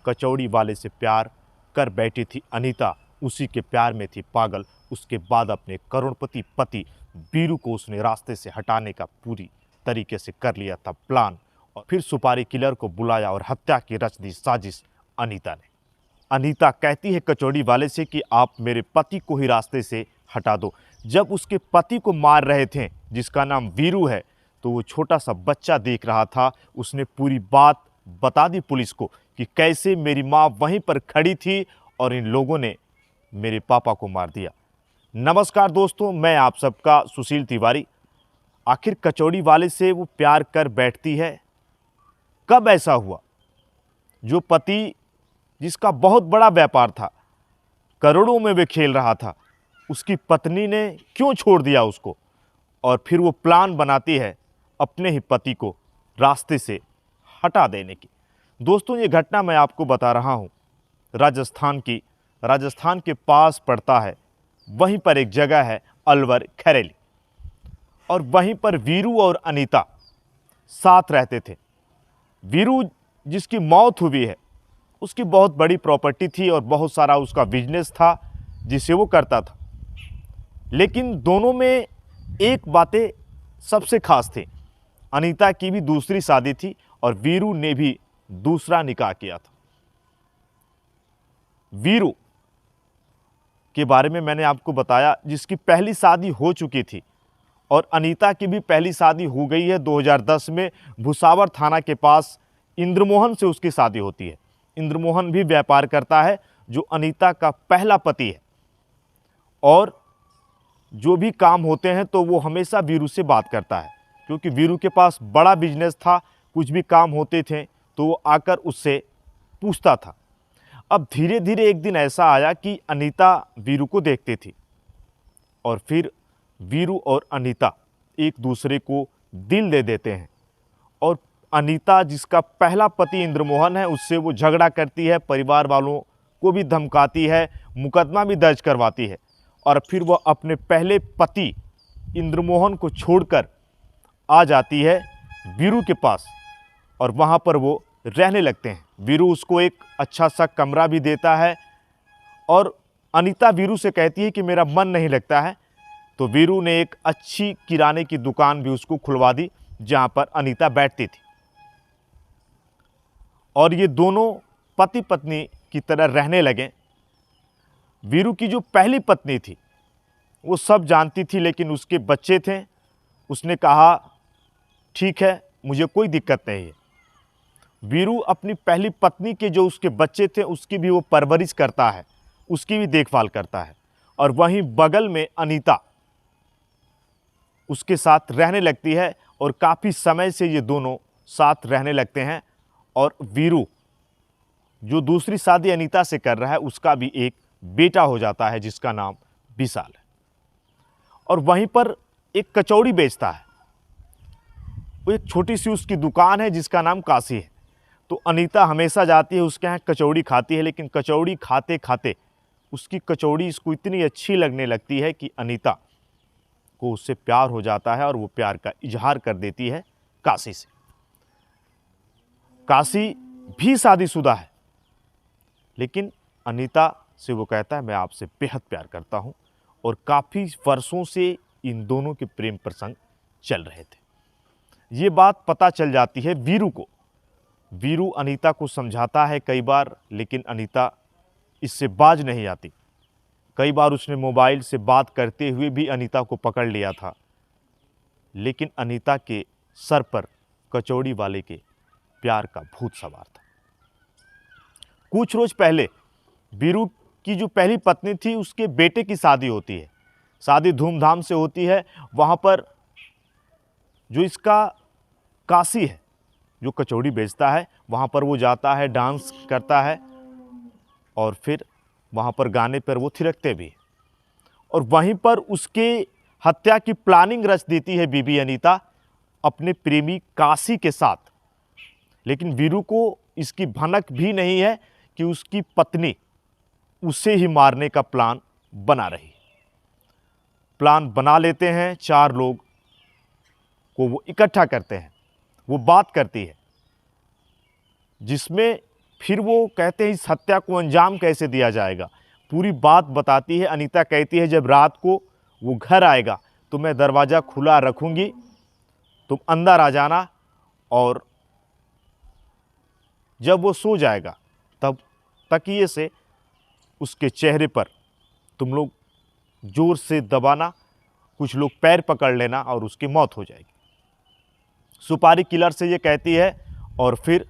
कचौड़ी वाले से प्यार कर बैठी थी अनीता, उसी के प्यार में थी पागल। उसके बाद अपने करोड़पति पति वीरू को उसने रास्ते से हटाने का पूरी तरीके से कर लिया था प्लान, और फिर सुपारी किलर को बुलाया और हत्या की रच दी साजिश अनीता ने। अनीता कहती है कचौड़ी वाले से कि आप मेरे पति को ही रास्ते से हटा दो। जब उसके पति को मार रहे थे, जिसका नाम वीरू है, तो वो छोटा सा बच्चा देख रहा था। उसने पूरी बात बता दी पुलिस को कि कैसे मेरी माँ वहीं पर खड़ी थी और इन लोगों ने मेरे पापा को मार दिया। नमस्कार दोस्तों, मैं आप सबका सुशील तिवारी। आखिर कचौड़ी वाले से वो प्यार कर बैठती है, कब ऐसा हुआ? जो पति जिसका बहुत बड़ा व्यापार था, करोड़ों में वे खेल रहा था, उसकी पत्नी ने क्यों छोड़ दिया उसको? और फिर वो प्लान बनाती है अपने ही पति को रास्ते से हटा देने की। दोस्तों, ये घटना मैं आपको बता रहा हूँ राजस्थान की। राजस्थान के पास पड़ता है, वहीं पर एक जगह है अलवर खैरेली, और वहीं पर वीरू और अनीता साथ रहते थे। वीरू जिसकी मौत हुई है, उसकी बहुत बड़ी प्रॉपर्टी थी और बहुत सारा उसका बिजनेस था जिसे वो करता था। लेकिन दोनों में एक बातें सबसे खास थी। अनीता की भी दूसरी शादी थी और वीरू ने भी दूसरा निकाह किया था। वीरू के बारे में मैंने आपको बताया, जिसकी पहली शादी हो चुकी थी, और अनीता की भी पहली शादी हो गई है 2010 में। भुसावर थाना के पास इंद्रमोहन से उसकी शादी होती है। इंद्रमोहन भी व्यापार करता है, जो अनीता का पहला पति है, और जो भी काम होते हैं तो वो हमेशा वीरू से बात करता है, क्योंकि वीरू के पास बड़ा बिजनेस था। कुछ भी काम होते थे तो वो आकर उससे पूछता था। अब धीरे धीरे एक दिन ऐसा आया कि अनीता वीरू को देखती थी, और फिर वीरू और अनीता एक दूसरे को दिल दे देते हैं। और अनीता, जिसका पहला पति इंद्रमोहन है, उससे वो झगड़ा करती है, परिवार वालों को भी धमकाती है, मुकदमा भी दर्ज करवाती है, और फिर वह अपने पहले पति इंद्रमोहन को छोड़कर आ जाती है वीरू के पास, और वहाँ पर वो रहने लगते हैं। वीरू उसको एक अच्छा सा कमरा भी देता है, और अनीता वीरू से कहती है कि मेरा मन नहीं लगता है, तो वीरू ने एक अच्छी किराने की दुकान भी उसको खुलवा दी, जहाँ पर अनीता बैठती थी। और ये दोनों पति पत्नी की तरह रहने लगे। वीरू की जो पहली पत्नी थी वो सब जानती थी, लेकिन उसके बच्चे थे। उसने कहा ठीक है, मुझे कोई दिक्कत नहीं है। वीरू अपनी पहली पत्नी के जो उसके बच्चे थे उसकी भी वो परवरिश करता है, उसकी भी देखभाल करता है। और वहीं बगल में अनीता उसके साथ रहने लगती है, और काफ़ी समय से ये दोनों साथ रहने लगते हैं। और वीरू जो दूसरी शादी अनीता से कर रहा है, उसका भी एक बेटा हो जाता है, जिसका नाम विशाल है। और वहीं पर एक कचौड़ी बेचता है। वो एक छोटी सी उसकी दुकान है जिसका नाम काशी है। तो अनीता हमेशा जाती है उसके यहाँ, कचौड़ी खाती है, लेकिन कचौड़ी खाते खाते उसकी कचौड़ी इसको इतनी अच्छी लगने लगती है कि अनीता को उससे प्यार हो जाता है, और वो प्यार का इजहार कर देती है काशी से। काशी भी शादीशुदा है, लेकिन अनीता से वो कहता है मैं आपसे बेहद प्यार करता हूँ, और काफ़ी वर्षों से इन दोनों के प्रेम प्रसंग चल रहे थे। ये बात पता चल जाती है वीरू को। वीरू अनीता को समझाता है कई बार, लेकिन अनीता इससे बाज नहीं आती। कई बार उसने मोबाइल से बात करते हुए भी अनीता को पकड़ लिया था, लेकिन अनीता के सर पर कचौड़ी वाले के प्यार का भूत सवार था। कुछ रोज पहले वीरू की जो पहली पत्नी थी, उसके बेटे की शादी होती है। शादी धूमधाम से होती है। वहाँ पर जो इसका काशी है, जो कचौड़ी बेचता है, वहाँ पर वो जाता है, डांस करता है, और फिर वहाँ पर गाने पर वो थिरकते भी। और वहीं पर उसके हत्या की प्लानिंग रच देती है बीबी अनीता अपने प्रेमी काशी के साथ। लेकिन वीरू को इसकी भनक भी नहीं है कि उसकी पत्नी उसे ही मारने का प्लान बना रही। प्लान बना लेते हैं, 4 लोग को वो इकट्ठा करते हैं। वो बात करती है, जिसमें फिर वो कहते हैं इस हत्या को अंजाम कैसे दिया जाएगा। पूरी बात बताती है। अनीता कहती है जब रात को वो घर आएगा तो मैं दरवाज़ा खुला रखूँगी, तुम अंदर आ जाना, और जब वो सो जाएगा तब तकिए से उसके चेहरे पर तुम लोग ज़ोर से दबाना, कुछ लोग पैर पकड़ लेना और उसकी मौत हो जाएगी। सुपारी किलर से ये कहती है। और फिर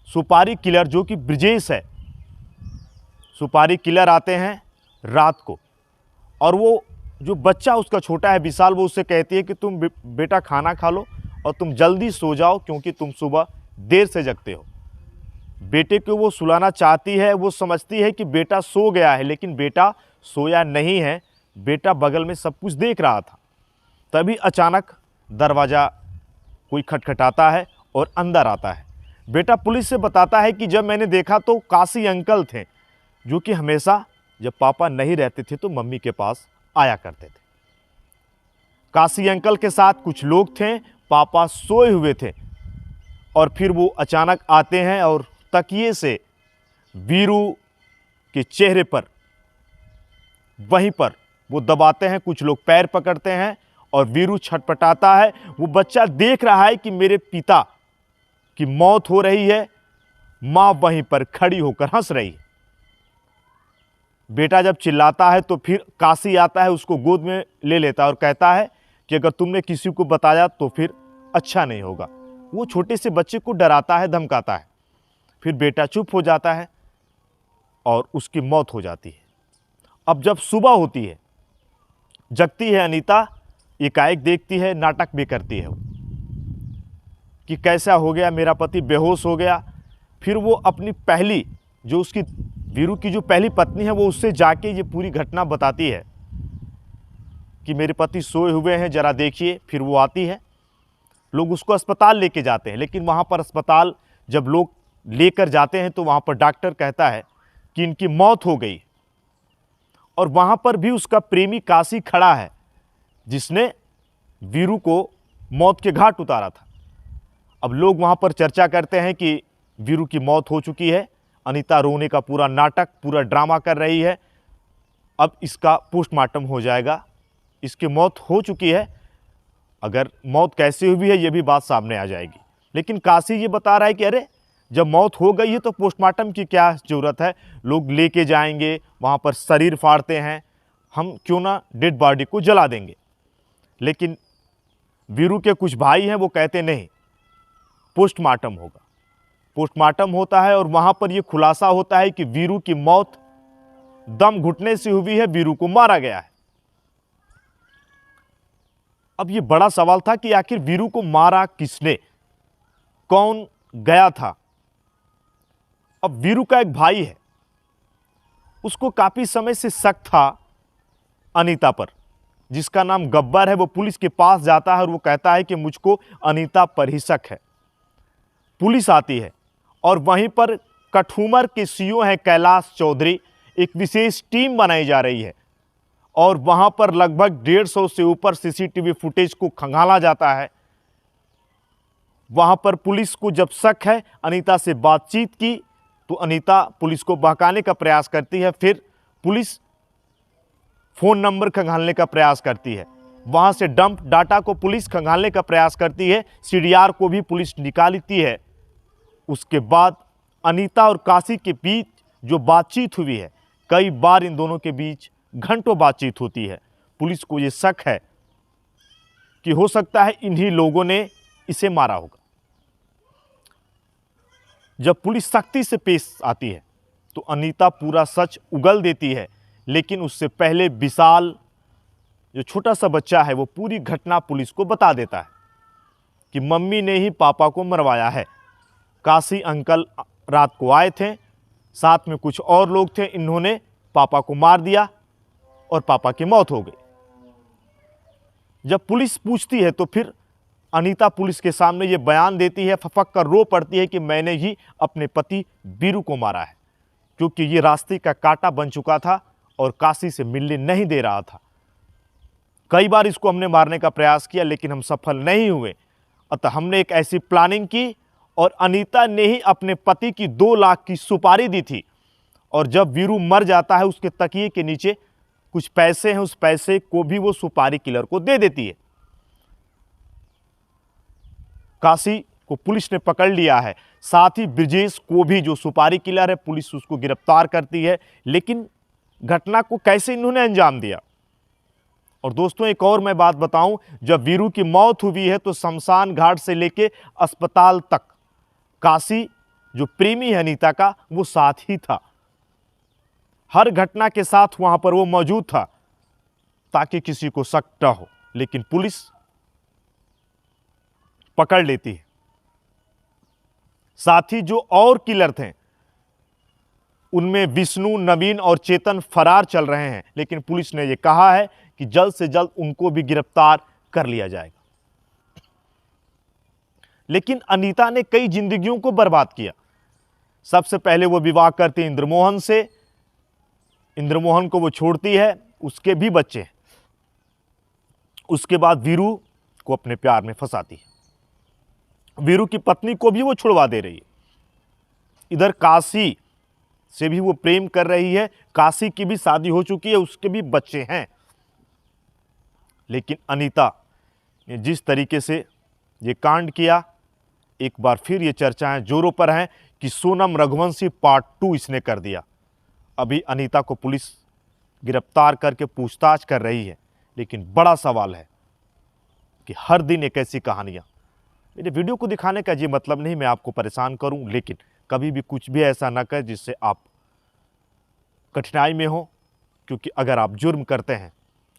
सुपारी किलर जो कि ब्रिजेश है, सुपारी किलर आते हैं रात को, और वो जो बच्चा उसका छोटा है विशाल, वो उससे कहती है कि तुम बेटा खाना खा लो और तुम जल्दी सो जाओ क्योंकि तुम सुबह देर से जगते हो। बेटे को वो सुलाना चाहती है। वो समझती है कि बेटा सो गया है, लेकिन बेटा सोया नहीं है। बेटा बगल में सब कुछ देख रहा था। तभी अचानक दरवाज़ा कोई खटखटाता है और अंदर आता है। बेटा पुलिस से बताता है कि जब मैंने देखा तो काशी अंकल थे, जो कि हमेशा जब पापा नहीं रहते थे तो मम्मी के पास आया करते थे। काशी अंकल के साथ कुछ लोग थे, पापा सोए हुए थे, और फिर वो अचानक आते हैं और तकिए से वीरू के चेहरे पर वहीं पर वो दबाते हैं। कुछ लोग पैर पकड़ते हैं और वीरू छटपटाता है। वो बच्चा देख रहा है कि मेरे पिता की मौत हो रही है। माँ वहीं पर खड़ी होकर हंस रही है। बेटा जब चिल्लाता है तो फिर काशी आता है, उसको गोद में ले लेता है और कहता है कि अगर तुमने किसी को बताया तो फिर अच्छा नहीं होगा। वो छोटे से बच्चे को डराता है, धमकाता है। फिर बेटा चुप हो जाता है और उसकी मौत हो जाती है। अब जब सुबह होती है, जगती है अनीता, एकाएक देखती है, नाटक भी करती है वो कि कैसा हो गया, मेरा पति बेहोश हो गया। फिर वो अपनी पहली, जो उसकी वीरू की जो पहली पत्नी है, वो उससे जाके ये पूरी घटना बताती है कि मेरे पति सोए हुए हैं, जरा देखिए। फिर वो आती है, लोग उसको अस्पताल लेके जाते हैं, लेकिन वहाँ पर अस्पताल जब लोग लेकर जाते हैं तो वहाँ पर डॉक्टर कहता है कि इनकी मौत हो गई। और वहाँ पर भी उसका प्रेमी काशी खड़ा है, जिसने वीरू को मौत के घाट उतारा था। अब लोग वहाँ पर चर्चा करते हैं कि वीरू की मौत हो चुकी है। अनीता रोने का पूरा नाटक, पूरा ड्रामा कर रही है। अब इसका पोस्टमार्टम हो जाएगा, इसकी मौत हो चुकी है। अगर मौत कैसे हुई है ये भी बात सामने आ जाएगी। लेकिन काशी ये बता रहा है कि अरे जब मौत हो गई है तो पोस्टमार्टम की क्या ज़रूरत है, लोग लेके जाएंगे, वहाँ पर शरीर फाड़ते हैं, हम क्यों ना डेड बॉडी को जला देंगे। लेकिन वीरू के कुछ भाई हैं, वो कहते नहीं, पोस्टमार्टम होगा। पोस्टमार्टम होता है और वहाँ पर ये खुलासा होता है कि वीरू की मौत दम घुटने से हुई है, वीरू को मारा गया है। अब ये बड़ा सवाल था कि आखिर वीरू को मारा किसने, कौन गया था। अब वीरू का एक भाई है, उसको काफी समय से शक था अनीता पर, जिसका नाम गब्बर है। वो पुलिस के पास जाता है और वो कहता है कि मुझको अनीता पर ही शक है। पुलिस आती है और वहीं पर कठूमर के सीईओ हैं कैलाश चौधरी, एक विशेष टीम बनाई जा रही है और वहां पर लगभग 150 से ऊपर सीसीटीवी फुटेज को खंगाला जाता है। वहां पर पुलिस को जब शक है, अनीता से बातचीत की तो अनीता पुलिस को बहकाने का प्रयास करती है। फिर पुलिस फ़ोन नंबर खंगालने का प्रयास करती है, वहां से डंप डाटा को पुलिस खंगालने का प्रयास करती है, सीडीआर को भी पुलिस निकालती है। उसके बाद अनीता और काशी के बीच जो बातचीत हुई है, कई बार इन दोनों के बीच घंटों बातचीत होती है। पुलिस को ये शक है कि हो सकता है इन्हीं लोगों ने इसे मारा होगा। जब पुलिस सख्ती से पेश आती है तो अनीता पूरा सच उगल देती है, लेकिन उससे पहले विशाल, जो छोटा सा बच्चा है, वो पूरी घटना पुलिस को बता देता है कि मम्मी ने ही पापा को मरवाया है। काशी अंकल रात को आए थे, साथ में कुछ और लोग थे, इन्होंने पापा को मार दिया और पापा की मौत हो गई। जब पुलिस पूछती है तो फिर अनीता पुलिस के सामने ये बयान देती है, फफक कर रो पड़ती है कि मैंने ही अपने पति वीरू को मारा है, क्योंकि ये रास्ते का कांटा बन चुका था और काशी से मिलने नहीं दे रहा था। कई बार इसको हमने मारने का प्रयास किया लेकिन हम सफल नहीं हुए, अतः हमने एक ऐसी प्लानिंग की और अनीता ने ही अपने पति की 2 लाख की सुपारी दी थी। और जब वीरू मर जाता है, उसके तकिए के नीचे कुछ पैसे हैं, उस पैसे को भी वो सुपारी किलर को दे देती है। काशी को पुलिस ने पकड़ लिया है, साथ ही ब्रिजेश को भी, जो सुपारी किलर है, पुलिस उसको गिरफ्तार करती है। लेकिन घटना को कैसे इन्होंने अंजाम दिया। और दोस्तों, एक और मैं बात बताऊं, जब वीरू की मौत हुई है तो शमशान घाट से लेके अस्पताल तक काशी, जो प्रेमी है अनीता का, वो साथ ही था। हर घटना के साथ वहां पर वो मौजूद था ताकि किसी को शक न हो। लेकिन पुलिस पकड़ लेती है। साथ ही जो और किलर थे, उनमें विष्णु, नवीन और चेतन फरार चल रहे हैं। लेकिन पुलिस ने यह कहा है कि जल्द से जल्द उनको भी गिरफ्तार कर लिया जाएगा। लेकिन अनीता ने कई जिंदगियों को बर्बाद किया। सबसे पहले वो विवाह करती इंद्रमोहन से, इंद्रमोहन को वो छोड़ती है, उसके भी बच्चे हैं। उसके बाद वीरू को अपने प्यार में फंसाती है। वीरू की पत्नी को भी वो छुड़वा दे रही है। इधर काशी से भी वो प्रेम कर रही है। काशी की भी शादी हो चुकी है, उसके भी बच्चे हैं। लेकिन अनीता ने जिस तरीके से ये कांड किया, एक बार फिर ये चर्चाएं जोरों पर हैं कि सोनम रघुवंशी पार्ट 2 इसने कर दिया। अभी अनीता को पुलिस गिरफ्तार करके पूछताछ कर रही है। लेकिन बड़ा सवाल है कि हर दिन एक ऐसी कहानियां, मेरे वीडियो को दिखाने का ये मतलब नहीं मैं आपको परेशान करूं, लेकिन कभी भी कुछ भी ऐसा ना करें जिससे आप कठिनाई में हो। क्योंकि अगर आप जुर्म करते हैं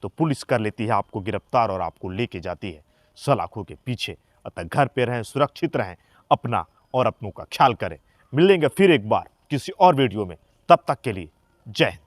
तो पुलिस कर लेती है आपको गिरफ्तार और आपको लेके जाती है सलाखों के पीछे। अतः घर पे रहें, सुरक्षित रहें, अपना और अपनों का ख्याल करें। मिलेंगे फिर एक बार किसी और वीडियो में। तब तक के लिए जय हिंद।